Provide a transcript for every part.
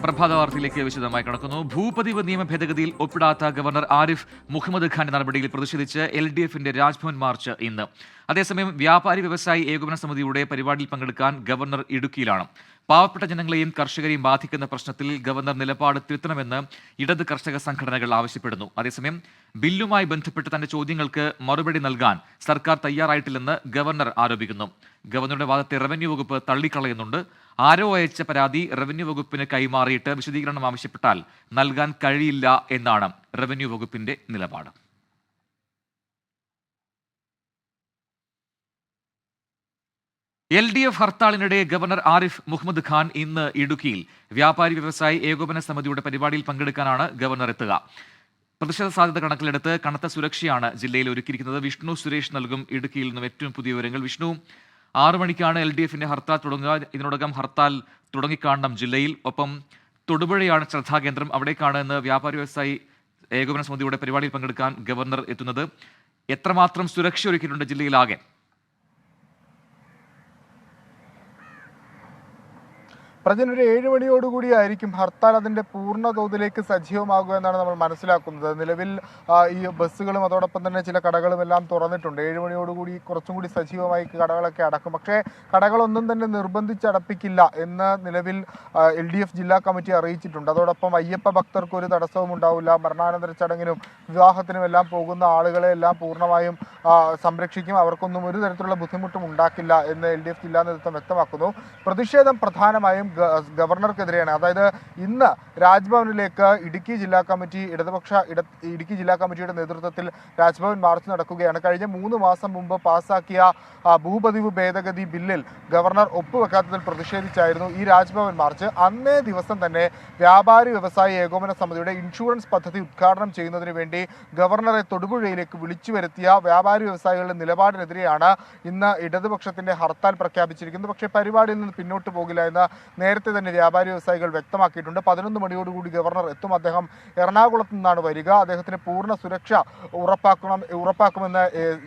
പ്രഭാത വാർത്തയിലേക്ക് വിശദമായി കടക്കുന്നു. ഭൂപതിവ് നിയമ ഭേദഗതിയിൽ ഒപ്പിടാത്ത ഗവർണർ ആരിഫ് മുഹമ്മദ് ഖാന്റെ നടപടിയിൽ പ്രതിഷേധിച്ച് LDFന്റെ രാജ്ഭവൻ മാർച്ച് ഇന്ന്. അതേസമയം വ്യാപാരി വ്യവസായി ഏകോപന സമിതിയുടെ പരിപാടിയിൽ പങ്കെടുക്കാൻ ഗവർണർ ഇടുക്കിയിലാണ്. പാവപ്പെട്ട ജനങ്ങളെയും കർഷകരെയും ബാധിക്കുന്ന പ്രശ്നത്തിൽ ഗവർണർ നിലപാട് തിരുത്തണമെന്ന് ഇടത് കർഷക സംഘടനകൾ ആവശ്യപ്പെടുന്നു. അതേസമയം ബില്ലുമായി ബന്ധപ്പെട്ട് തന്റെ ചോദ്യങ്ങൾക്ക് മറുപടി നൽകാൻ സർക്കാർ തയ്യാറായിട്ടില്ലെന്ന് ഗവർണർ ആരോപിക്കുന്നു. ഗവർണറുടെ വാദത്തെ റവന്യൂ വകുപ്പ് തള്ളിക്കളയുന്നുണ്ട്. ആരോ അയച്ച പരാതി റവന്യൂ വകുപ്പിന് കൈമാറിയിട്ട് വിശദീകരണം ആവശ്യപ്പെട്ടാൽ നൽകാൻ കഴിയില്ല എന്നാണ് റവന്യൂ വകുപ്പിന്റെ നിലപാട്. LDF ഹർത്താളിനിടെ ഗവർണർ ആരിഫ് മുഹമ്മദ് ഖാൻ ഇന്ന് ഇടുക്കിയിൽ. വ്യാപാരി വ്യവസായി ഏകോപന സമിതിയുടെ പരിപാടിയിൽ പങ്കെടുക്കാനാണ് ഗവർണർ എത്തുക. പ്രതിഷേധ സാധ്യത കണക്കിലെടുത്ത് കനത്ത സുരക്ഷയാണ് ജില്ലയിൽ ഒരുക്കിയിരിക്കുന്നത്. വിഷ്ണു സുരേഷ് നൽകും ഇടുക്കിയിൽ നിന്നും ഏറ്റവും പുതിയ വിവരങ്ങൾ. വിഷ്ണു, 6 മണിക്കാണ് LDFന്റെ ഹർത്താൽ തുടങ്ങുക. ഇതിനോടകം ഹർത്താൽ തുടങ്ങിക്കാണണം ജില്ലയിൽ. ഒപ്പം തൊടുപുഴയാണ് ശ്രദ്ധാകേന്ദ്രം. അവിടേക്കാണ് ഇന്ന് വ്യാപാരി വ്യവസായി ഏകോപന സമിതിയുടെ പരിപാടിയിൽ പങ്കെടുക്കാൻ ഗവർണർ എത്തുന്നത്. എത്രമാത്രം സുരക്ഷ ഒരുക്കിയിട്ടുണ്ട് ജില്ലയിലാകെ? പ്രജൻ, ഒരു 7 മണിയോടുകൂടിയായിരിക്കും ഹർത്താൽ അതിൻ്റെ പൂർണ്ണ തോതിലേക്ക് സജീവമാകുക എന്നാണ് നമ്മൾ മനസ്സിലാക്കുന്നത്. നിലവിൽ ഈ ബസ്സുകളും അതോടൊപ്പം തന്നെ ചില കടകളും എല്ലാം തുറന്നിട്ടുണ്ട്. 7 മണിയോടുകൂടി കുറച്ചും കൂടി സജീവമായി കടകളൊക്കെ അടക്കും. പക്ഷേ കടകളൊന്നും തന്നെ നിർബന്ധിച്ചടപ്പിക്കില്ല എന്ന് നിലവിൽ LDF ജില്ലാ കമ്മിറ്റി അറിയിച്ചിട്ടുണ്ട്. അതോടൊപ്പം അയ്യപ്പ ഭക്തർക്ക് ഒരു തടസ്സവും ഉണ്ടാവില്ല. മരണാനന്തര ചടങ്ങിനും വിവാഹത്തിനും എല്ലാം പോകുന്ന ആളുകളെ എല്ലാം പൂർണ്ണമായും സംരക്ഷിക്കും. അവർക്കൊന്നും ഒരു തരത്തിലുള്ള ബുദ്ധിമുട്ടും ഉണ്ടാക്കില്ല എന്ന് LDF ജില്ലാ നേതൃത്വം വ്യക്തമാക്കുന്നു. പ്രതിഷേധം പ്രധാനമായും ഗവർണർക്കെതിരെയാണ്. അതായത് ഇന്ന് രാജ്ഭവനിലേക്ക് ഇടുക്കി ജില്ലാ കമ്മിറ്റിയുടെ നേതൃത്വത്തിൽ രാജ്ഭവൻ മാർച്ച് നടക്കുകയാണ്. കഴിഞ്ഞ 3 മാസം മുമ്പ് പാസാക്കിയ ഭൂപതിവ് ഭേദഗതി ബില്ലിൽ ഗവർണർ ഒപ്പുവെക്കാത്തതിൽ പ്രതിഷേധിച്ചായിരുന്നു ഈ രാജ്ഭവൻ മാർച്ച്. അന്നേ ദിവസം തന്നെ വ്യാപാരി വ്യവസായി ഏകോപന സമിതിയുടെ ഇൻഷുറൻസ് പദ്ധതി ഉദ്ഘാടനം ചെയ്യുന്നതിന് വേണ്ടി ഗവർണറെ തൊടുപുഴയിലേക്ക് വിളിച്ചു വരുത്തിയ വ്യാപാരി വ്യവസായികളുടെ നിലപാടിനെതിരെയാണ് ഇന്ന് ഇടതുപക്ഷത്തിന്റെ ഹർത്താൽ പ്രഖ്യാപിച്ചിരിക്കുന്നത്. പക്ഷേ പരിപാടിയിൽ നിന്ന് പിന്നോട്ട് പോകില്ല എന്ന് നേരത്തെ തന്നെ വ്യാപാരി വ്യവസായികൾ വ്യക്തമാക്കിയിട്ടുണ്ട്. 11 മണിയോടുകൂടി ഗവർണർ എത്തും. അദ്ദേഹം എറണാകുളത്ത് നിന്നാണ് വരിക. അദ്ദേഹത്തിന് പൂർണ്ണ സുരക്ഷ ഉറപ്പാക്കുമെന്ന്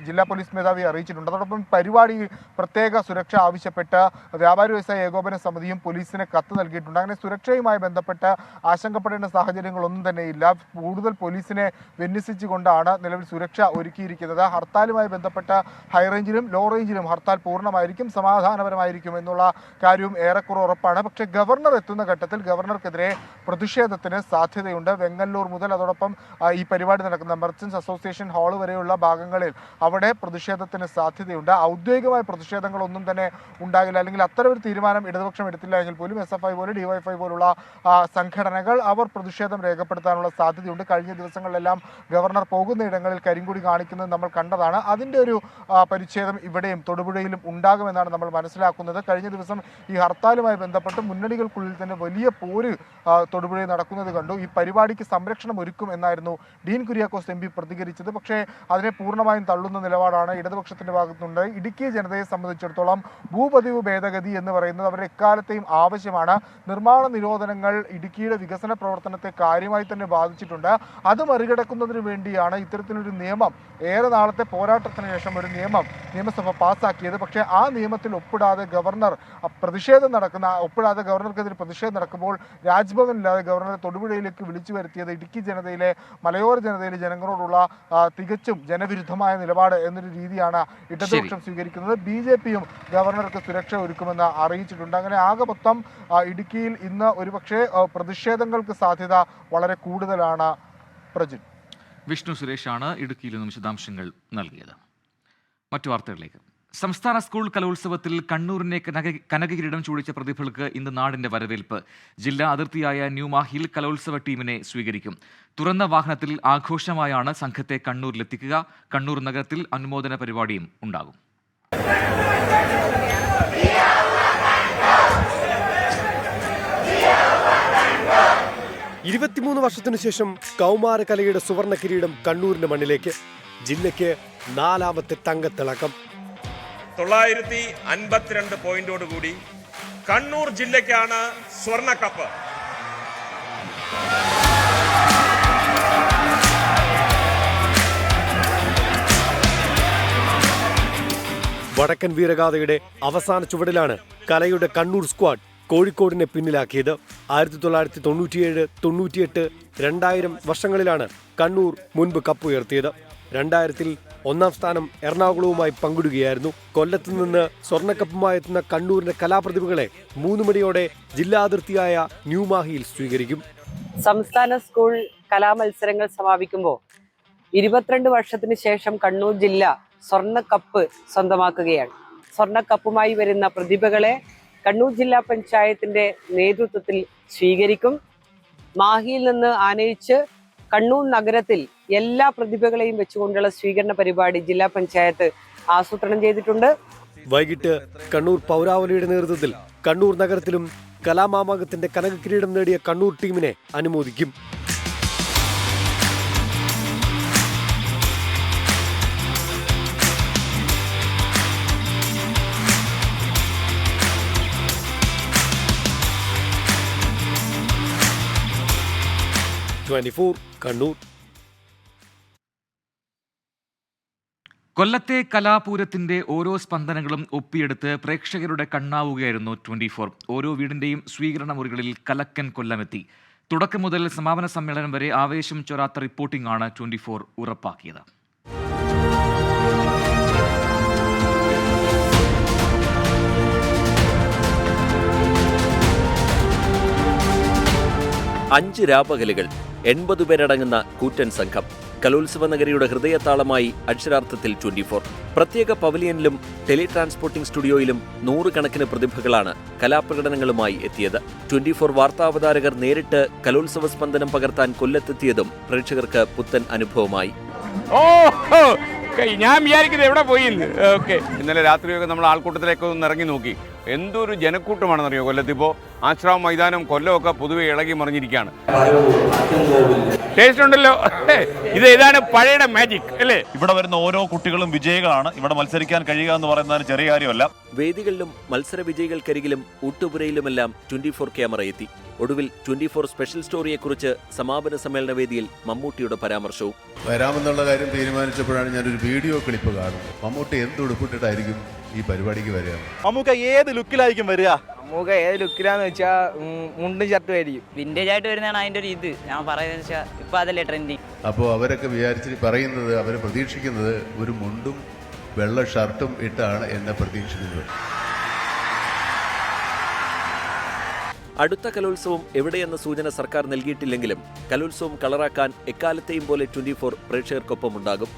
ജില്ലാ പോലീസ് മേധാവി അറിയിച്ചിട്ടുണ്ട്. അതോടൊപ്പം പരിപാടി പ്രത്യേക സുരക്ഷ ആവശ്യപ്പെട്ട് വ്യാപാരി വ്യവസായ ഏകോപന സമിതിയും പോലീസിന് കത്ത് നൽകിയിട്ടുണ്ട്. അങ്ങനെ സുരക്ഷയുമായി ബന്ധപ്പെട്ട് ആശങ്കപ്പെടേണ്ട സാഹചര്യങ്ങളൊന്നും തന്നെ ഇല്ല. കൂടുതൽ പോലീസിനെ വിന്യസിച്ചുകൊണ്ടാണ് നിലവിൽ സുരക്ഷ ഒരുക്കിയിരിക്കുന്നത്. ഹർത്താലുമായി ബന്ധപ്പെട്ട ഹൈറേഞ്ചിലും ലോ റേഞ്ചിലും ഹർത്താൽ പൂർണ്ണമായിരിക്കും, സമാധാനപരമായിരിക്കും എന്നുള്ള കാര്യവും ഏറെക്കുറെ ഉറപ്പാണ്. പക്ഷേ ഗവർണർ എത്തുന്ന ഘട്ടത്തിൽ ഗവർണർക്കെതിരെ പ്രതിഷേധത്തിന് സാധ്യതയുണ്ട്. വെങ്ങല്ലൂർ മുതൽ അതോടൊപ്പം ഈ പരിപാടി നടക്കുന്ന മെർച്ചൻസ് അസോസിയേഷൻ ഹാൾ വരെയുള്ള ഭാഗങ്ങളിൽ അവിടെ പ്രതിഷേധത്തിന് സാധ്യതയുണ്ട്. ഔദ്യോഗികമായ പ്രതിഷേധങ്ങളൊന്നും തന്നെ ഉണ്ടാകില്ല. അല്ലെങ്കിൽ അത്തരമൊരു തീരുമാനം ഇടതുപക്ഷം എടുത്തില്ല എങ്കിൽ പോലും SFI പോലെ DYFI പോലുള്ള സംഘടനകൾ അവർ പ്രതിഷേധം രേഖപ്പെടുത്താനുള്ള സാധ്യതയുണ്ട്. കഴിഞ്ഞ ദിവസങ്ങളിലെല്ലാം ഗവർണർ പോകുന്ന ഇടങ്ങളിൽ കരിങ്കൊടി കാണിക്കുന്നത് നമ്മൾ കണ്ടതാണ്. അതിൻ്റെ ഒരു പരിച്ഛേദം ഇവിടെയും തൊടുപുഴയിലും ഉണ്ടാകുമെന്നാണ് നമ്മൾ മനസ്സിലാക്കുന്നത്. കഴിഞ്ഞ ദിവസം ഈ ഹർത്താലുമായി ബന്ധപ്പെട്ട് മുന്നണികൾക്കുള്ളിൽ തന്നെ വലിയ പോര് തൊടുപുഴയിൽ നടക്കുന്നത് കണ്ടു. ഈ പരിപാടിക്ക് സംരക്ഷണം ഒരുക്കും എന്നായിരുന്നു ഡീൻ കുര്യാക്കോസ് MP പ്രതികരിച്ചത്. പക്ഷേ അതിനെ പൂർണ്ണമായും തള്ളുന്ന നിലപാടാണ് ഇടതുപക്ഷത്തിന്റെ ഭാഗത്തുണ്ട്. ഇടുക്കി ജനതയെ സംബന്ധിച്ചിടത്തോളം ഭൂപതിവ് ഭേദഗതി എന്ന് പറയുന്നത് അവരുടെ എക്കാലത്തെയും ആവശ്യമാണ്. നിർമ്മാണ നിരോധനങ്ങൾ ഇടുക്കിയുടെ വികസന പ്രവർത്തനത്തെ കാര്യമായി തന്നെ ബാധിച്ചിട്ടുണ്ട്. അത് മറികടക്കുന്നതിന് വേണ്ടിയാണ് ഇത്തരത്തിലൊരു നിയമം, ഏറെ നാളത്തെ പോരാട്ടത്തിന് ശേഷം ഒരു നിയമം നിയമസഭ പാസ്സാക്കിയത്. പക്ഷേ ആ നിയമത്തിൽ ഒപ്പിടാതെ ഗവർണർക്കെതിരെ പ്രതിഷേധം നടക്കുമ്പോൾ രാജ്ഭവനില്ലാതെ ഗവർണറെ തൊടുപുഴയിലേക്ക് വിളിച്ചു വരുത്തിയത് ഇടുക്കി ജനതയിലെ മലയോര ജനതയിലെ ജനങ്ങളോടുള്ള തികച്ചും ജനവിരുദ്ധമായ നിലപാട് എന്നൊരു രീതിയാണ് ഇടതുപക്ഷം സ്വീകരിക്കുന്നത്. BJPയും ഗവർണർക്ക് സുരക്ഷ ഒരുക്കുമെന്ന് അറിയിച്ചിട്ടുണ്ട്. അങ്ങനെ ആകെ മൊത്തം ഇടുക്കിയിൽ ഇന്ന് ഒരുപക്ഷെ പ്രതിഷേധങ്ങൾക്ക് സാധ്യത വളരെ കൂടുതലാണ്. പ്രജിൻ. വിഷ്ണു സുരേഷാണ് ഇടുക്കിയിൽ നിന്നും വിശദാംശങ്ങൾ നൽകിയത്. മറ്റു വാർത്തകളിലേക്ക്. സംസ്ഥാന സ്കൂൾ കലോത്സവത്തിൽ കണ്ണൂരിനെ കനകകിരീടം ചൂടിച്ച പ്രതിഭകൾക്ക് ഇന്ന് നാടിന്റെ വരവേൽപ്പ്. ജില്ലാ അതിർത്തിയായ ന്യൂമാഹിയിൽ കലോത്സവ ടീമിനെ സ്വീകരിക്കും. തുറന്ന വാഹനത്തിൽ ആഘോഷമായാണ് സംഘത്തെ കണ്ണൂരിലെത്തിക്കുക. കണ്ണൂർ നഗരത്തിൽ അനുമോദന പരിപാടിയും ഉണ്ടാകും. 23 വർഷത്തിനു ശേഷം കൗമാരകലയുടെ സുവർണ കിരീടം കണ്ണൂരിന്റെ മണ്ണിലേക്ക്. ജില്ലയ്ക്ക് 4ാമത്തെ തങ്കത്തിളക്കം. 952 പോയിന്റോടുകൂടി കണ്ണൂർ ജില്ലയ്ക്കാണ് സ്വർണ്ണക്കപ്പ്. വടക്കൻ വീരഗാഥയുടെ അവസാന ചുവടിലാണ് കലയുടെ കണ്ണൂർ സ്ക്വാഡ് കോഴിക്കോടിനെ പിന്നിലാക്കിയത്. 1997, 98, 2000 വർഷങ്ങളിലാണ് കണ്ണൂർ മുൻപ് കപ്പുയർത്തിയത്. 2000-ൽ ഒന്നാം സ്ഥാനം എറണാകുളവുമായി പങ്കിടുകയായിരുന്നു. കൊല്ലത്ത് നിന്ന് സ്വർണ്ണക്കപ്പുമായി എത്തുന്ന കണ്ണൂരിന്റെ കലാപ്രതിഭകളെ 3 മണിയോടെ ജില്ലാതിർത്തിയായ ന്യൂമാഹിയിൽ സ്വീകരിക്കും. സംസ്ഥാന സ്കൂൾ കലാമത്സരങ്ങൾ സമാപിക്കുമ്പോൾ 22 വർഷത്തിന് ശേഷം കണ്ണൂർ ജില്ല സ്വർണ്ണക്കപ്പ് സ്വന്തമാക്കുകയാണ്. സ്വർണ്ണക്കപ്പുമായി വരുന്ന പ്രതിഭകളെ കണ്ണൂർ ജില്ലാ പഞ്ചായത്തിന്റെ നേതൃത്വത്തിൽ സ്വീകരിക്കും. മാഹിയിൽ നിന്ന് ആനയിച്ച് കണ്ണൂർ നഗരത്തിൽ എല്ലാ പ്രതിഭകളെയും വെച്ചുകൊണ്ടുള്ള സ്വീകരണ പരിപാടി ജില്ലാ പഞ്ചായത്ത് ആസൂത്രണം ചെയ്തിട്ടുണ്ട്. വൈകിട്ട് കണ്ണൂർ പൗരാവലിയുടെ നേതൃത്വത്തിൽ കണ്ണൂർ നഗരത്തിലും കലാമാമാകത്തിന്റെ കനകക്കിരീടം നേടിയ കണ്ണൂർ ടീമിനെ അനുമോദിക്കും. കണ്ണൂർ. കൊല്ലത്തെ കലാപൂരത്തിന്റെ ഓരോ സ്പന്ദനങ്ങളും ഒപ്പിയെടുത്ത് പ്രേക്ഷകരുടെ കണ്ണാവുകയായിരുന്നു 24. ഓരോ വീടിന്റെയും സ്വീകരണ മുറികളിൽ കലക്കൻ കൊല്ലമെത്തി. തുടക്കം മുതൽ സമാപന സമ്മേളനം വരെ ആവേശം ചൊരാത്ത റിപ്പോർട്ടിംഗ് ആണ് 24 ഉറപ്പാക്കിയത്. അഞ്ച് രാപകലുകൾ, 80 പേരടങ്ങുന്ന കൂറ്റൻ സംഘം. കലോത്സവ നഗരിയുടെ ഹൃദയതാളമായി അക്ഷരാർത്ഥത്തിൽ 24. പ്രത്യേക പവലിയനിലും ടെലി ട്രാൻസ്പോർട്ടിംഗ് സ്റ്റുഡിയോയിലും 100 കണക്കിന് പ്രതിഭകളാണ് കലാപ്രകടനങ്ങളുമായി എത്തിയത്. 24 വാർത്താവതാരകർ നേരിട്ട് കലോത്സവ സ്പന്ദനം പകർത്താൻ കൊല്ലത്തെത്തിയതും പ്രേക്ഷകർക്ക് പുത്തൻ അനുഭവമായി. ഞാൻ വിചാരിക്കുന്നത് എവിടെ പോയി. ഇന്നലെ രാത്രിയൊക്കെ നമ്മൾ ആൾക്കൂട്ടത്തിലേക്ക് ഒന്ന് ഇറങ്ങി നോക്കി. എന്തൊരു ജനക്കൂട്ടമാണെന്നറിയോ കൊല്ലത്തിപ്പോൾ. ആശ്രാമം മൈതാനം കൊല്ലമൊക്കെ പൊതുവെ ഇളകി മറിഞ്ഞിരിക്കുകയാണ്. ടേസ്റ്റ് ഉണ്ടല്ലോ. ഇത് ഏതാണ് പഴയുടെ മാജിക് അല്ലേ? ഇവിടെ വരുന്ന ഓരോ കുട്ടികളും വിജയികളാണ്. ഇവിടെ മത്സരിക്കാൻ കഴിയുക എന്ന് പറയുന്നത് ചെറിയ കാര്യമല്ല. വേദികളിലും മത്സര വിജയികൾക്കരികിലും ഊട്ടുപുരയിലുമെല്ലാം 24 ക്യാമറ എത്തി. ഒടുവിൽ 24 സ്പെഷ്യൽ സ്റ്റോറിയെക്കുറിച്ച് സമാപന സമ്മേളന വേദിയിൽ മമ്മൂട്ടിയുടെ പരാമർശവും. വരാമെന്നുള്ള കാര്യം തീരുമാനിച്ചപ്പോഴാണ് ഞാനൊരു വീഡിയോ ക്ലിപ്പ് കാണുന്നത്. മമ്മൂട്ടി എന്തുടുപ്പിട്ടിട്ടായിരിക്കും ഈ പരിപാടിക്ക് വരിക? മമ്മൂക്ക ഏത് ലുക്കിലായിരിക്കും വരിക? മമ്മൂക്ക ഏത് ലുക്കിലാന്ന് വെച്ചാൽ മുണ്ടും ഷർട്ടും ആയിരിക്കും. വിന്റേജ് ആയിട്ട് വരുന്നതാണ് അതിൻ്റെ ഒരു ഇത്. ഞാൻ പറയുന്നത് വെച്ചാൽ ഇപ്പം അതല്ലേ ട്രെൻഡിങ്. അപ്പോൾ അവരൊക്കെ പറയുന്നത്, അവർ പ്രതീക്ഷിക്കുന്നത് ഒരു മുണ്ടും വെള്ള ഷർട്ടും ഇട്ടാണ് എന്നെ പ്രതീക്ഷിക്കുന്നത്. അടുത്ത കലോത്സവം എവിടെയെന്ന സൂചന സർക്കാർ നൽകിയിട്ടില്ലെങ്കിലും കലോത്സവം കളറാക്കാൻ എക്കാലത്തെയും പോലെ 24 പ്രേക്ഷകർക്കൊപ്പമുണ്ടാകും.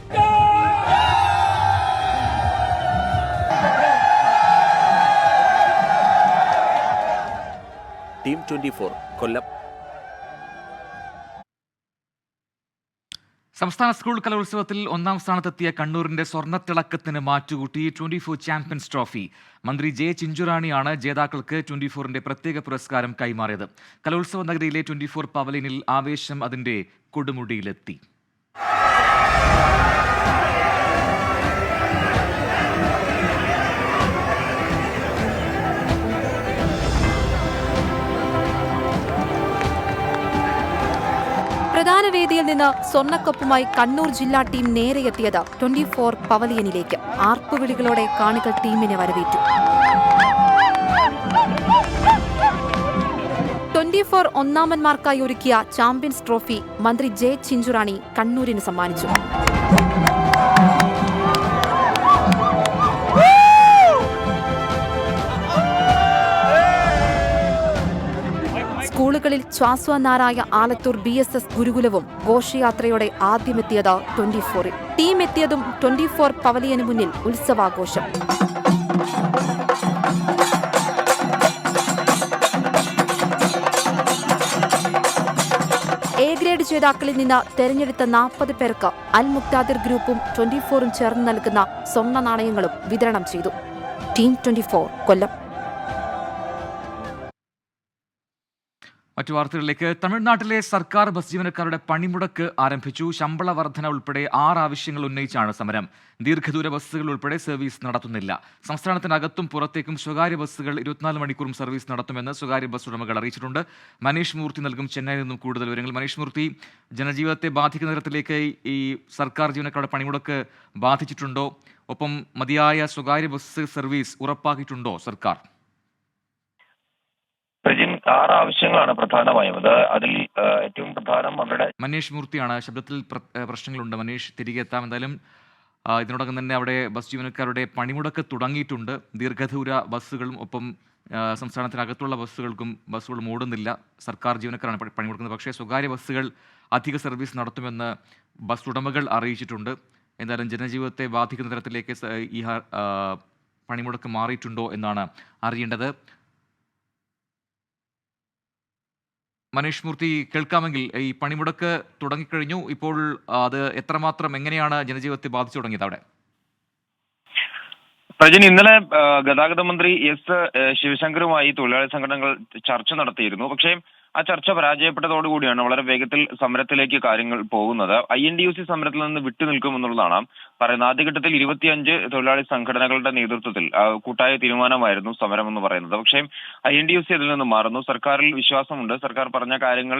ടീം 24 കൊല്ലം. സംസ്ഥാന സ്കൂൾ കലോത്സവത്തിൽ ഒന്നാം സ്ഥാനത്തെത്തിയ കണ്ണൂരിന്റെ സ്വർണ്ണത്തിളക്കത്തിന് മാറ്റുകൂട്ടി 24 ചാമ്പ്യൻസ് ട്രോഫി. മന്ത്രി ജെ ചിഞ്ചുറാണിയാണ് ജേതാക്കൾക്ക് 24ന്റെ പ്രത്യേക പുരസ്കാരം കൈമാറിയത്. കലോത്സവ നഗരിയിലെ 24 പവലിയനിൽ ആവേശം അതിന്റെ കൊടുമുടിയിലെത്തി. പ്രധാന വേദിയിൽ നിന്ന് സ്വർണ്ണക്കപ്പുമായി കണ്ണൂർ ജില്ലാ ടീം നേരെയെത്തിയത് 24 പവലിയനിലേക്ക്. ആർപ്പുവിളികളോടെ കാണികൾ ടീമിനെ വരവേറ്റു. 24 ഒന്നാമന്മാർക്കായി ഒരുക്കിയ ചാമ്പ്യൻസ് ട്രോഫി മന്ത്രി ജെ ചിഞ്ചുറാണി കണ്ണൂരിന് സമ്മാനിച്ചു. സ്കൂളുകളിൽ ശ്വാസനാരായ ആലത്തൂർ BSS ഗുരുകുലവും ഘോഷയാത്രയോടെ ആദ്യമെത്തിയത് 24-ൽ. ടീം എത്തിയതും 24 പവലിയന് മുന്നിൽ ഉത്സവാഘോഷം. എ ഗ്രേഡ് ജേതാക്കളിൽ നിന്ന് തെരഞ്ഞെടുത്ത 40 പേർക്ക് അൽ മുക്താദിർ ഗ്രൂപ്പും 24ഉം ചേർന്ന് നൽകുന്ന സ്വർണ്ണ നാണയങ്ങളും വിതരണം ചെയ്തു. ടീം 24 കൊല്ലം. മറ്റു വാർത്തകളിലേക്ക്. തമിഴ്നാട്ടിലെ സർക്കാർ ബസ് ജീവനക്കാരുടെ പണിമുടക്ക് ആരംഭിച്ചു. ശമ്പള വർധന ഉൾപ്പെടെ 6 ആവശ്യങ്ങൾ ഉന്നയിച്ചാണ് സമരം. ദീർഘദൂര ബസ്സുകൾ ഉൾപ്പെടെ സർവീസ് നടത്തുന്നില്ല. സംസ്ഥാനത്തിനകത്തും പുറത്തേക്കും സ്വകാര്യ ബസ്സുകൾ 24 മണിക്കൂറും സർവീസ് നടത്തുമെന്ന് സ്വകാര്യ ബസ് ഉടമകൾ അറിയിച്ചിട്ടുണ്ട്. മനീഷ് മൂർത്തി നൽകും ചെന്നൈയിൽ നിന്നും കൂടുതൽ വിവരങ്ങൾ. മനീഷ് മൂർത്തി, ജനജീവിതത്തെ ബാധിക്കുന്ന തരത്തിലേക്ക് ഈ സർക്കാർ ജീവനക്കാരുടെ പണിമുടക്ക് ബാധിച്ചിട്ടുണ്ടോ? ഒപ്പം മതിയായ സ്വകാര്യ ബസ് സർവീസ് ഉറപ്പാക്കിയിട്ടുണ്ടോ സർക്കാർ? പ്രജിൻ 6 ആവശ്യങ്ങളാണ് പ്രധാനമായും. അതിൽ ഏറ്റവും പ്രധാനം അവരുടെ മനീഷ് മൂർത്തിയാണ് ശബ്ദത്തിൽ പ്രശ്നങ്ങളുണ്ട്. മനീഷ് തിരികെ എത്താം. എന്തായാലും ഇതിനോടകം തന്നെ അവിടെ ബസ് ജീവനക്കാരുടെ പണിമുടക്ക് തുടങ്ങിയിട്ടുണ്ട്. ദീർഘദൂര ബസ്സുകളും ഒപ്പം സംസ്ഥാനത്തിനകത്തുള്ള ബസ്സുകളും ഓടുന്നില്ല. സർക്കാർ ജീവനക്കാരാണ് പണിമുടക്കുന്നത്. പക്ഷേ സ്വകാര്യ ബസ്സുകൾ അധിക സർവീസ് നടത്തുമെന്ന് ബസ് ഉടമകൾ അറിയിച്ചിട്ടുണ്ട്. എന്തായാലും ജനജീവിതത്തെ ബാധിക്കുന്ന തരത്തിലേക്ക് ഈ പണിമുടക്ക് മാറിയിട്ടുണ്ടോ എന്നാണ് അറിയേണ്ടത്. മനീഷ് മൂർത്തി, കേൾക്കാമെങ്കിൽ ഈ പണിമുടക്ക് തുടങ്ങിക്കഴിഞ്ഞു. ഇപ്പോൾ അത് എത്രമാത്രം എങ്ങനെയാണ് ജനജീവിതത്തെ ബാധിച്ചു തുടങ്ങിയത് അവിടെ? പ്രജിൻ, ഇന്നലെ ഗതാഗത മന്ത്രി എസ് ശിവശങ്കറുമായി തൊഴിലാളി സംഘടനകൾ ചർച്ച നടത്തിയിരുന്നു. പക്ഷേ ആ ചർച്ച പരാജയപ്പെട്ടതോടുകൂടിയാണ് വളരെ വേഗത്തിൽ സമരത്തിലേക്ക് കാര്യങ്ങൾ പോകുന്നത്. INTUC സമരത്തിൽ നിന്ന് വിട്ടുനിൽക്കുമെന്നുള്ളതാണ് പറയുന്നത്. ആദ്യഘട്ടത്തിൽ 25 തൊഴിലാളി സംഘടനകളുടെ നേതൃത്വത്തിൽ കൂട്ടായ തീരുമാനമായിരുന്നു സമരം എന്ന് പറയുന്നത്. പക്ഷേ INTUC അതിൽ നിന്ന് മാറുന്നു. സർക്കാരിൽ വിശ്വാസമുണ്ട്. സർക്കാർ പറഞ്ഞ കാര്യങ്ങൾ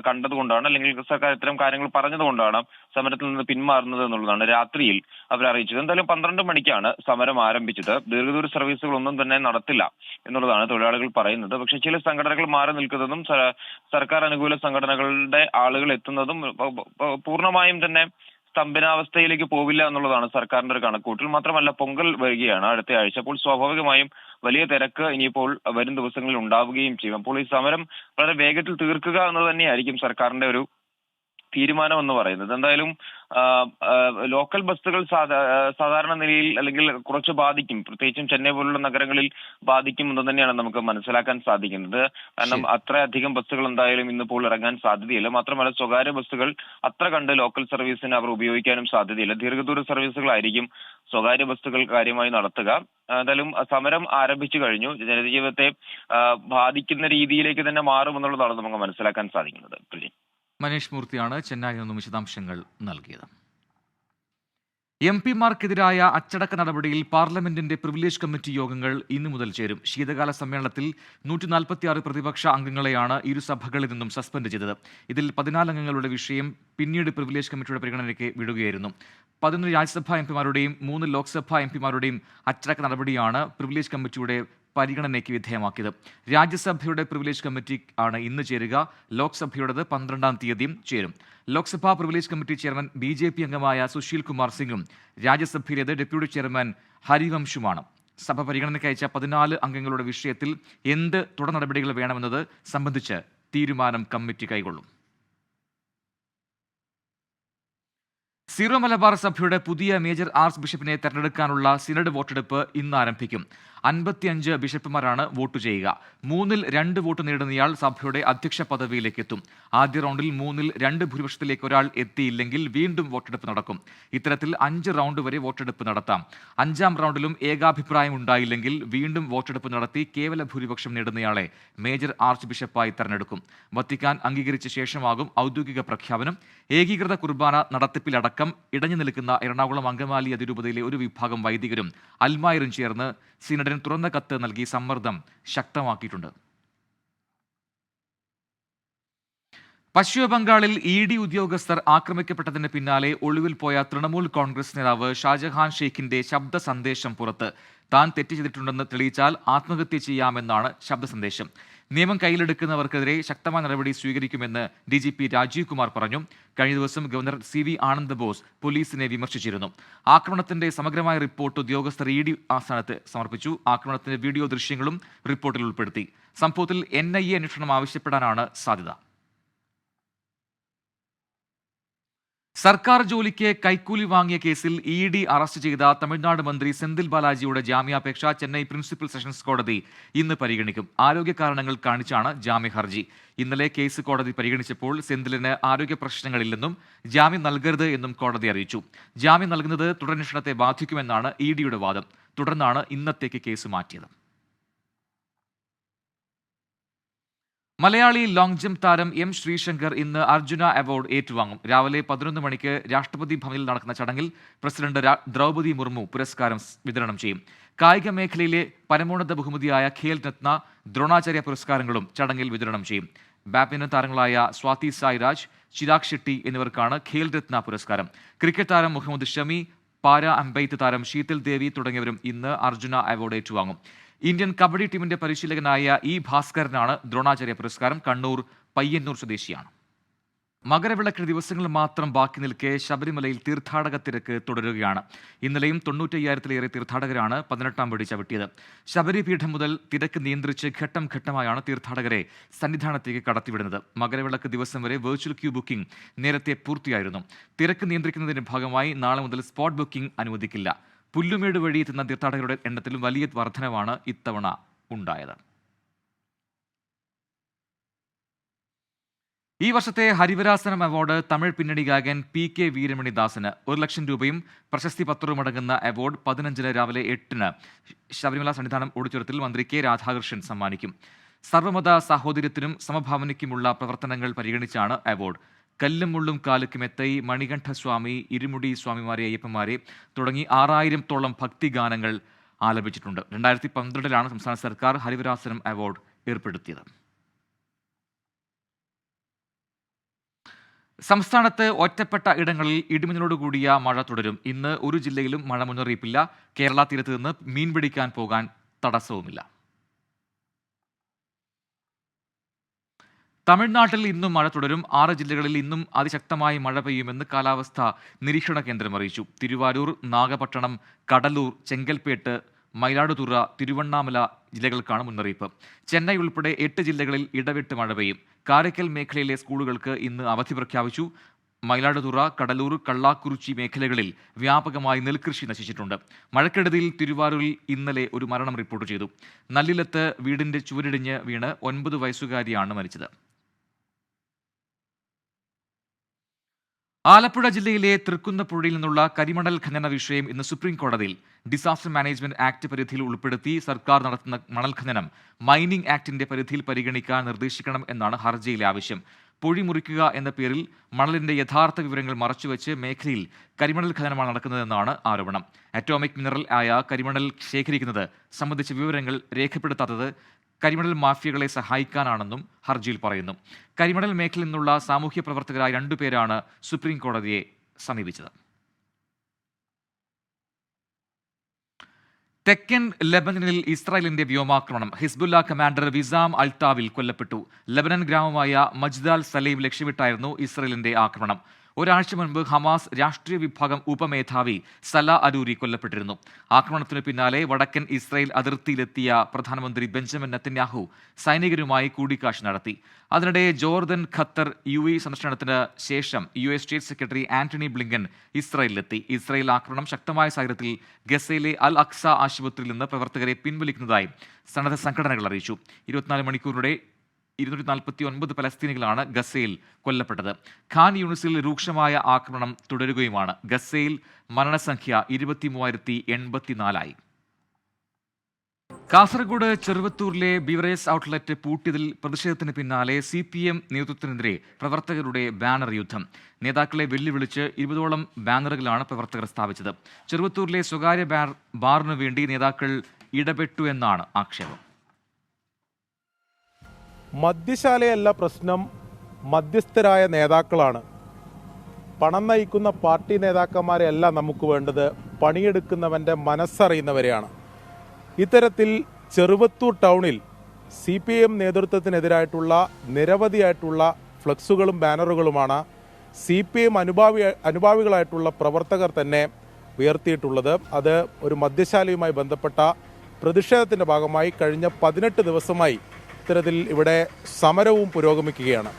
കണ്ടതുകൊണ്ടാണ്, അല്ലെങ്കിൽ സർക്കാർ ഇത്തരം കാര്യങ്ങൾ പറഞ്ഞതുകൊണ്ടാണ് സമരത്തിൽ നിന്ന് പിന്മാറുന്നത് എന്നുള്ളതാണ് രാത്രിയിൽ അവർ അറിയിച്ചത്. എന്തായാലും 12 മണിക്കാണ് സമരം ആരംഭിച്ചത്. ദീർഘദൂര സർവീസുകളൊന്നും തന്നെ നടത്തില്ല എന്നുള്ളതാണ് തൊഴിലാളികൾ പറയുന്നത്. പക്ഷേ ചില സംഘടനകൾ മാറി നിൽക്കുന്നതും സർക്കാർ അനുകൂല സംഘടനകളുടെ ആളുകൾ എത്തുന്നതും പൂർണ്ണമായും തന്നെ സ്തംഭനാവസ്ഥയിലേക്ക് പോവില്ല എന്നുള്ളതാണ് സർക്കാരിന്റെ ഒരു കണക്കൂട്ടൽ. മാത്രമല്ല, പൊങ്കൽ വരികയാണ് അടുത്ത ആഴ്ച. അപ്പോൾ സ്വാഭാവികമായും വലിയ തിരക്ക് ഇനിയിപ്പോൾ വരും ദിവസങ്ങളിൽ ഉണ്ടാവുകയും ചെയ്യും. അപ്പോൾ ഈ സമരം വളരെ വേഗത്തിൽ തീർക്കുക എന്നത് തന്നെയായിരിക്കും സർക്കാരിന്റെ ഒരു തീരുമാനം എന്ന് പറയുന്നത്. എന്തായാലും ലോക്കൽ ബസ്സുകൾ സാധാരണ നിലയിൽ അല്ലെങ്കിൽ കുറച്ച് ബാധിക്കും, പ്രത്യേകിച്ചും ചെന്നൈ പോലുള്ള നഗരങ്ങളിൽ ബാധിക്കും എന്ന് തന്നെയാണ് നമുക്ക് മനസ്സിലാക്കാൻ സാധിക്കുന്നത്. കാരണം അത്രയധികം ബസ്സുകൾ എന്തായാലും ഇന്നിപ്പോൾ ഇറങ്ങാൻ സാധ്യതയില്ല. മാത്രമല്ല, സ്വകാര്യ ബസ്സുകൾ അത്ര കണ്ട് ലോക്കൽ സർവീസിന് അവർ ഉപയോഗിക്കാനും സാധ്യതയില്ല. ദീർഘദൂര സർവീസുകളായിരിക്കും സ്വകാര്യ ബസ്സുകൾ കാര്യമായി നടത്തുക. എന്തായാലും സമരം ആരംഭിച്ചു കഴിഞ്ഞു. ജനജീവിതത്തെ ബാധിക്കുന്ന രീതിയിലേക്ക് തന്നെ മാറുമെന്നുള്ളതാണ് നമുക്ക് മനസ്സിലാക്കാൻ സാധിക്കുന്നത്. മനീഷ് മൂർത്തിയാണ് ചെന്നൈയിൽ നിന്നും വിശദാംശങ്ങൾ നൽകിയത്. MP-മാർക്കെതിരായ അച്ചടക്ക നടപടിയിൽ പാർലമെന്റിന്റെ പ്രിവിലേജ് കമ്മിറ്റി യോഗങ്ങൾ ഇന്നു മുതൽ ചേരും. ശീതകാല സമ്മേളനത്തിൽ 146 പ്രതിപക്ഷ അംഗങ്ങളെയാണ് ഇരു സഭകളിൽ നിന്നും സസ്പെൻഡ് ചെയ്തത്. ഇതിൽ 14 അംഗങ്ങളുടെ വിഷയം പിന്നീട് പ്രിവിലേജ് കമ്മിറ്റിയുടെ പരിഗണനയ്ക്ക് വിടുകയായിരുന്നു. 11 രാജ്യസഭാ MP-മാരുടെയും 3 ലോക്സഭാ MP-മാരുടെയും അച്ചടക്ക നടപടിയാണ് പ്രിവിലേജ് കമ്മിറ്റിയുടെ പരിഗണനയ്ക്ക് വിധേയമാക്കിയത്. രാജ്യസഭയുടെ പ്രിവിലേജ് കമ്മിറ്റി ആണ് ഇന്ന് ചേരുക. ലോക്സഭയുടേത് 12-ാം തീയതിയും ചേരും. Lok Sabha privilege committee chairman BJP അംഗമായ സുശീൽ കുമാർ സിംഗും രാജ്യസഭയിലേത് ഡെപ്യൂട്ടി ചെയർമാൻ ഹരിവംശുമാണ്. സഭ പരിഗണനയ്ക്ക് അയച്ച 14 അംഗങ്ങളുടെ വിഷയത്തിൽ എന്ത് തുടർ നടപടികൾ വേണമെന്നത് സംബന്ധിച്ച് തീരുമാനം കമ്മിറ്റി കൈക്കൊള്ളും. സീറോ മലബാർ സഭയുടെ പുതിയ മേജർ ആർച്ച് ബിഷപ്പിനെ തെരഞ്ഞെടുക്കാനുള്ള സിനഡ് വോട്ടെടുപ്പ് ഇന്ന് ആരംഭിക്കും. 55 ബിഷപ്പുമാരാണ് വോട്ട് ചെയ്യുക. 3-ൽ 2 വോട്ട് നേടുന്നയാൾ സഭയുടെ അധ്യക്ഷ പദവിയിലേക്ക് എത്തും. ആദ്യ റൗണ്ടിൽ 3-ൽ 2 ഭൂരിപക്ഷത്തിലേക്ക് ഒരാൾ എത്തിയില്ലെങ്കിൽ വീണ്ടും വോട്ടെടുപ്പ് നടക്കും. ഇത്തരത്തിൽ 5 റൗണ്ട് വരെ വോട്ടെടുപ്പ് നടത്താം. 5-ാം റൗണ്ടിലും ഏകാഭിപ്രായം ഉണ്ടായില്ലെങ്കിൽ വീണ്ടും വോട്ടെടുപ്പ് നടത്തി കേവല ഭൂരിപക്ഷം നേടുന്നയാളെ മേജർ ആർച്ച് ബിഷപ്പായി തെരഞ്ഞെടുക്കും. വത്തിക്കാൻ അംഗീകരിച്ച ശേഷമാകും ഔദ്യോഗിക പ്രഖ്യാപനം. ഏകീകൃത കുർബാന നടത്തിപ്പിലടക്കം ഇടഞ്ഞു നിൽക്കുന്ന എറണാകുളം അങ്കമാലി അതിരൂപതയിലെ ഒരു വിഭാഗം വൈദികരും അൽമായരും ചേർന്ന് സിനഡിന് തുറന്ന കത്ത് നൽകി സമ്മർദ്ദം ശക്തമാക്കിയിട്ടുണ്ട്. പശ്ചിമ ബംഗാളിൽ ED ഉദ്യോഗസ്ഥർ ആക്രമിക്കപ്പെട്ടതിന് പിന്നാലെ ഒളിവിൽ പോയ തൃണമൂൽ കോൺഗ്രസ് നേതാവ് ഷാജഹാൻ ഷെയ്ഖിന്റെ ശബ്ദ സന്ദേശം പുറത്ത്. താൻ തെറ്റ് ചെയ്തിട്ടുണ്ടെന്ന് തെളിയിച്ചാൽ ആത്മഹത്യ ചെയ്യാമെന്നാണ് ശബ്ദ സന്ദേശം. നിയമം കയ്യിലെടുക്കുന്നവർക്കെതിരെ ശക്തമായ നടപടി സ്വീകരിക്കുമെന്ന് DGP രാജീവ് കുമാർ പറഞ്ഞു. കഴിഞ്ഞ ദിവസം ഗവർണർ CV ആനന്ദ് ബോസ് പോലീസിനെ വിമർശിച്ചിരുന്നു. ആക്രമണത്തിന്റെ സമഗ്രമായ റിപ്പോർട്ട് ഉദ്യോഗസ്ഥർ ED ആസ്ഥാനത്ത് സമർപ്പിച്ചു. ആക്രമണത്തിന്റെ വീഡിയോ ദൃശ്യങ്ങളും റിപ്പോർട്ടിൽ ഉൾപ്പെടുത്തി. സംഭവത്തിൽ NIA അന്വേഷണം ആവശ്യപ്പെടാനാണ് സാധ്യത. സർക്കാർ ജോലിക്ക് കൈക്കൂലി വാങ്ങിയ കേസിൽ ED അറസ്റ്റ് ചെയ്ത തമിഴ്നാട് മന്ത്രി സെന്തിൽ ബാലാജിയുടെ ജാമ്യാപേക്ഷ ചെന്നൈ പ്രിൻസിപ്പൽ സെഷൻസ് കോടതി ഇന്ന് പരിഗണിക്കും. ആരോഗ്യ കാരണങ്ങൾ കാണിച്ചാണ് ജാമ്യ ഹർജി. ഇന്നലെ കേസ് കോടതി പരിഗണിച്ചപ്പോൾ സെന്തിലിന് ആരോഗ്യ പ്രശ്നങ്ങളില്ലെന്നും ജാമ്യം നൽകരുത് എന്നും കോടതി അറിയിച്ചു. ജാമ്യം നൽകുന്നത് തുടരന്വേഷണത്തെ ബാധിക്കുമെന്നാണ് EDയുടെ വാദം. തുടർന്നാണ് ഇന്നത്തേക്ക് കേസ് മാറ്റിയത്. മലയാളി ലോങ് ജംപ് താരം M ശ്രീശങ്കർ ഇന്ന് അർജുന അവാർഡ് ഏറ്റുവാങ്ങും. രാവിലെ 11 മണിക്ക് രാഷ്ട്രപതി ഭവനിൽ നടക്കുന്ന ചടങ്ങിൽ പ്രസിഡന്റ് ദ്രൗപദി മുർമു പുരസ്കാരം വിതരണം ചെയ്യും. കായിക മേഖലയിലെ പരമോന്നത ബഹുമതിയായ ഖേൽ രത്ന, ദ്രോണാചാര്യ പുരസ്കാരങ്ങളും ചടങ്ങിൽ വിതരണം ചെയ്യും. ബാഡ്മിന്റൺ താരങ്ങളായ സ്വാതി സായ്രാജ്, ചിരാഗ് ഷെട്ടി എന്നിവർക്കാണ് ഖേൽ രത്ന പുരസ്കാരം. ക്രിക്കറ്റ് താരം മുഹമ്മദ് ഷമി, പാരാ അമ്പെയ്ത്ത് താരം ശീതൽ ദേവി തുടങ്ങിയവരും ഇന്ന് അർജുന അവാർഡ് ഏറ്റുവാങ്ങും. ഇന്ത്യൻ കബഡി ടീമിന്റെ പരിശീലകനായ ഇ ഭാസ്കരനാണ് ദ്രോണാചാര്യ പുരസ്കാരം. കണ്ണൂർ പയ്യന്നൂർ സ്വദേശിയാണ്. മകരവിളക്കിന് ദിവസങ്ങൾ മാത്രം ബാക്കി നിൽക്കെ ശബരിമലയിൽ തീർത്ഥാടക തിരക്ക് തുടരുകയാണ്. ഇന്നലെയും 95,000-ലേറെ തീർത്ഥാടകരാണ് 18-ാം പടി ചവിട്ടിയത്. ശബരിപീഠം മുതൽ തിരക്ക് നിയന്ത്രിച്ച് ഘട്ടം ഘട്ടമായാണ് തീർത്ഥാടകരെ സന്നിധാനത്തേക്ക് കടത്തിവിടുന്നത്. മകരവിളക്ക് ദിവസം വരെ വെർച്വൽ ക്യൂ ബുക്കിംഗ് നേരത്തെ പൂർത്തിയായിരുന്നു. തിരക്ക് നിയന്ത്രിക്കുന്നതിന്റെ ഭാഗമായി നാളെ മുതൽ സ്പോട്ട് ബുക്കിംഗ് അനുവദിക്കില്ല. പുല്ലുമേട് വഴി എത്തുന്ന തീർത്ഥാടകരുടെ എണ്ണത്തിലും വലിയ വർധനവാണ് ഇത്തവണ ഉണ്ടായത്. ഈ വർഷത്തെ ഹരിവരാസനം അവാർഡ് തമിഴ് പിന്നണി ഗായകൻ PK വീരമണിദാസിന്. 1 ലക്ഷം രൂപയും പ്രശസ്തി പത്രവും അടങ്ങുന്ന അവാർഡ് 15-ന് രാവിലെ 8-ന് ശബരിമല സന്നിധാനം ഓഡിറ്റോറിയത്തിൽ മന്ത്രി K രാധാകൃഷ്ണൻ സമ്മാനിക്കും. സർവ്വമത സാഹോദര്യത്തിനും സമഭാവനയ്ക്കുമുള്ള പ്രവർത്തനങ്ങൾ പരിഗണിച്ചാണ് അവാർഡ്. കല്ലും മുള്ളും കാലുക്കും എത്തൈ, മണികണ്ഠസ്വാമി, ഇരുമുടി സ്വാമിമാരെ, അയ്യപ്പന്മാരെ തുടങ്ങി 6000-ത്തോളം ഭക്തിഗാനങ്ങൾ ആലപിച്ചിട്ടുണ്ട്. 2012-ലാണ് സംസ്ഥാന സർക്കാർ ഹരിവരാസനം അവാർഡ് ഏർപ്പെടുത്തിയത്. സംസ്ഥാനത്ത് ഒറ്റപ്പെട്ട ഇടങ്ങളിൽ ഇടിമിന്നലോടുകൂടിയ മഴ തുടരും. ഇന്ന് ഒരു ജില്ലയിലും മഴ മുന്നറിയിപ്പില്ല. കേരള തീരത്ത് നിന്ന് മീൻ പിടിക്കാൻ പോകാൻ തടസ്സവുമില്ല. തമിഴ്നാട്ടിൽ ഇന്നും മഴ തുടരും. 6 ജില്ലകളിൽ ഇന്നും അതിശക്തമായി മഴ പെയ്യുമെന്ന് കാലാവസ്ഥാ നിരീക്ഷണ കേന്ദ്രം അറിയിച്ചു. തിരുവാരൂർ, നാഗപട്ടണം, കടലൂർ, ചെങ്കൽപ്പേട്ട്, മയിലാടുതുറ, തിരുവണ്ണാമല ജില്ലകൾക്കാണ് മുന്നറിയിപ്പ്. ചെന്നൈ ഉൾപ്പെടെ 8 ജില്ലകളിൽ ഇടവിട്ട് മഴ പെയ്യും. കാരയ്ക്കൽ മേഖലയിലെ സ്കൂളുകൾക്ക് ഇന്ന് അവധി പ്രഖ്യാപിച്ചു. മയിലാടുതുറ, കടലൂർ, കള്ളാക്കുറിച്ചി മേഖലകളിൽ വ്യാപകമായി നെൽകൃഷി നശിച്ചിട്ടുണ്ട്. മഴക്കെടുതിയിൽ തിരുവാരൂരിൽ ഇന്നലെ ഒരു മരണം റിപ്പോർട്ട് ചെയ്തു. നല്ലിലത്ത് വീടിന്റെ ചുവരിടിഞ്ഞ് വീണ് 9 വയസ്സുകാരിയാണ് മരിച്ചത്. ആലപ്പുഴ ജില്ലയിലെ തൃക്കുന്നപ്പുഴയിൽ നിന്നുള്ള കരിമണൽ ഖനന വിഷയം ഇന്ന് സുപ്രീം കോടതിയിൽ. ഡിസാസ്റ്റർ മാനേജ്മെന്റ് ആക്ട് പരിധിയിൽ ഉൾപ്പെടുത്തി സർക്കാർ നടത്തുന്ന മണൽ ഖനനം മൈനിംഗ് ആക്ടിന്റെ പരിധിയിൽ പരിഗണിക്കാൻ നിർദ്ദേശിക്കണം എന്നാണ് ഹർജിയിലെ ആവശ്യം. പൊഴി മുറിക്കുക എന്ന പേരിൽ മണലിന്റെ യഥാർത്ഥ വിവരങ്ങൾ മറച്ചുവെച്ച് മേഖലയിൽ കരിമണൽ ഖനനമാണ് നടക്കുന്നതെന്നാണ് ആരോപണം. അറ്റോമിക് മിനറൽ ആയ കരിമണൽ ശേഖരിക്കുന്നത് സംബന്ധിച്ച വിവരങ്ങൾ രേഖപ്പെടുത്താത്തത് കരിമണൽ മാഫിയകളെ സഹായിക്കാനാണെന്നും ഹർജിയിൽ പറയുന്നു. കരിമണൽ മേഖലയിൽ നിന്നുള്ള സാമൂഹ്യ പ്രവർത്തകരായ 2 പേരാണ് സുപ്രീം കോടതിയെ സമീപിച്ചത്. തെക്കൻ ലെബനനിൽ ഇസ്രായേലിന്റെ വ്യോമാക്രമണം. ഹിസ്ബുല്ല കമാൻഡർ വിസാം അൽത്താവിൽ കൊല്ലപ്പെട്ടു. ലെബനൻ ഗ്രാമമായ മജ്ദാൽ സലീം ലക്ഷ്യമിട്ടായിരുന്നു ഇസ്രായേലിന്റെ ആക്രമണം. ഒരാഴ്ച മുൻപ് ഹമാസ് രാഷ്ട്രീയ വിഭാഗം ഉപമേധാവി സല അരൂരി കൊല്ലപ്പെട്ടിരുന്നു. ആക്രമണത്തിനു പിന്നാലെ വടക്കൻ ഇസ്രായേൽ അതിർത്തിയിലെത്തിയ പ്രധാനമന്ത്രി ബെഞ്ചമിൻ നെതന്യാഹു സൈനികരുമായി കൂടിക്കാഴ്ച നടത്തി. അതിനിടെ ജോർദൻ, ഖത്തർ, UAE സന്ദർശനത്തിന് ശേഷം US state secretary Antony Blinken ഇസ്രായേലിലെത്തി. ഇസ്രായേൽ ആക്രമണം ശക്തമായ സാഹചര്യത്തിൽ ഗസയിലെ അൽ അക്സ ആശുപത്രിയിൽ നിന്ന് പ്രവർത്തകരെ പിൻവലിക്കുന്നതായി സന്നദ്ധ സംഘടനകൾ അറിയിച്ചു. 24 മണിക്കൂറിനിടെ 249 പലസ്തീനികളാണ് ഗസയിൽ കൊല്ലപ്പെട്ടത്. ഖാൻ യൂണിസിൽ രൂക്ഷമായ ആക്രമണം തുടരുകയുമാണ്. ഗസയിൽ മരണസംഖ്യ 23,084. കാസർഗോഡ് ചെറുവത്തൂരിലെ ബിവറേജ് ഔട്ട്ലെറ്റ് പൂട്ടിയതിൽ പ്രതിഷേധത്തിന് പിന്നാലെ CPM നേതൃത്വത്തിനെതിരെ പ്രവർത്തകരുടെ ബാനർ യുദ്ധം. നേതാക്കളെ വെല്ലുവിളിച്ച് 20ഓളം ബാനറുകളാണ് പ്രവർത്തകർ സ്ഥാപിച്ചത്. ചെറുവത്തൂരിലെ സ്വകാര്യ ബാറിനു വേണ്ടി നേതാക്കൾ ഇടപെട്ടു എന്നാണ് ആക്ഷേപം. മദ്യശാലയല്ല പ്രശ്നം, മധ്യസ്ഥരായ നേതാക്കളാണ്. പണം നയിക്കുന്ന പാർട്ടി നേതാക്കന്മാരെയല്ല നമുക്ക് വേണ്ടത്, പണിയെടുക്കുന്നവൻ്റെ മനസ്സറിയുന്നവരെയാണ്. ഇത്തരത്തിൽ ചെറുവത്തൂർ ടൗണിൽ CPM നേതൃത്വത്തിനെതിരായിട്ടുള്ള നിരവധിയായിട്ടുള്ള ഫ്ലക്സുകളും ബാനറുകളുമാണ് CPM അനുഭാവികളായിട്ടുള്ള പ്രവർത്തകർ തന്നെ ഉയർത്തിയിട്ടുള്ളത്. അത് ഒരു മദ്യശാലയുമായി ബന്ധപ്പെട്ട പ്രതിഷേധത്തിൻ്റെ ഭാഗമായി കഴിഞ്ഞ 18 ദിവസമായി ഇത്തരത്തിൽ ഇവിടെ സമരവും പുരോഗമിക്കുകയാണ്.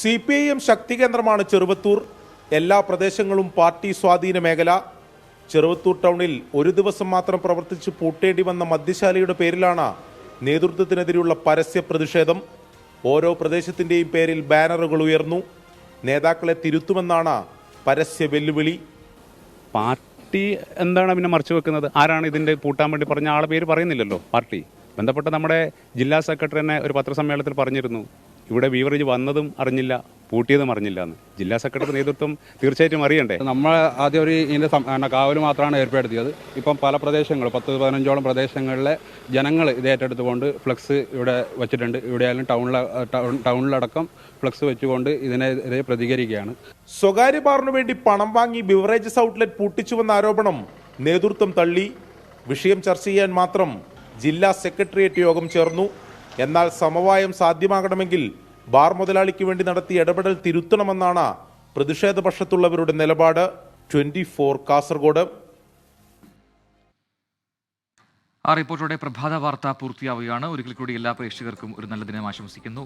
CPIM ശക്തി കേന്ദ്രമാണ് ചെറുവത്തൂർ. എല്ലാ പ്രദേശങ്ങളും പാർട്ടി സ്വാധീന മേഖല. ചെറുവത്തൂർ ടൗണിൽ ഒരു ദിവസം മാത്രം പ്രവർത്തിച്ച് പൂട്ടേണ്ടി വന്ന മദ്യശാലയുടെ പേരിലാണ് നേതൃത്വത്തിനെതിരെയുള്ള പരസ്യ പ്രതിഷേധം. ഓരോ പ്രദേശത്തിൻ്റെയും പേരിൽ ബാനറുകൾ ഉയർന്നു. നേതാക്കളെ തിരുത്തുമെന്നാണ് പരസ്യ വെല്ലുവിളി. പാർട്ടി എന്താണ് പിന്നെ മറച്ചു വെക്കുന്നത്? ആരാണ് ഇതിൻ്റെ പൂട്ടാൻ വേണ്ടി പറഞ്ഞ ആളെ പേര് പറയുന്നില്ലല്ലോ. പാർട്ടി ബന്ധപ്പെട്ട നമ്മുടെ ജില്ലാ സെക്രട്ടറി തന്നെ ഒരു പത്രസമ്മേളനത്തിൽ പറഞ്ഞിരുന്നു, ഇവിടെ ബീവറേജ് വന്നതും അറിഞ്ഞില്ല, പൂട്ടിയതും അറിഞ്ഞില്ല എന്ന് ജില്ലാ സെക്രട്ടറി നേതൃത്വം തീർച്ചയായിട്ടും അറിയണ്ടേ. നമ്മൾ ആദ്യം ഇതിൻ്റെ കാവൽ മാത്രമാണ് ഏർപ്പെടുത്തിയത്. ഇപ്പം പല പ്രദേശങ്ങൾ 10-15ഓളം പ്രദേശങ്ങളിലെ ജനങ്ങൾ ഇത് ഏറ്റെടുത്തുകൊണ്ട് ഫ്ലക്സ് ഇവിടെ വെച്ചിട്ടുണ്ട്. ഇവിടെയായാലും ടൗണിലടക്കം ഫ്ലക്സ് വെച്ചുകൊണ്ട് ഇതിനെതിരെ പ്രതികരിക്കുകയാണ്. സ്വകാര്യ ബാറിനു വേണ്ടി പണം വാങ്ങി ബിവറേജസ് ഔട്ട്ലെറ്റ് പൂട്ടിച്ചുവെന്ന ആരോപണം നേതൃത്വം തള്ളി. വിഷയം ചർച്ച ചെയ്യാൻ മാത്രം ജില്ലാ സെക്രട്ടേറിയറ്റ് യോഗം ചേർന്നു. എന്നാൽ സമവായം സാധ്യമാകണമെങ്കിൽ ബാർ മുതലാളിക്ക് വേണ്ടി നടത്തിയ ഇടപെടൽ തിരുത്തണമെന്നാണ് പ്രതിഷേധപക്ഷത്തുള്ളവരുടെ നിലപാട്. 24 കാസർഗോഡ്. ആ റിപ്പോർട്ടോടെ പ്രഭാത വാർത്ത പൂർത്തിയാവുകയാണ്. ഒരിക്കൽ കൂടി എല്ലാ പ്രേക്ഷകർക്കും ഒരു നല്ല ദിനം ആശംസിക്കുന്നു.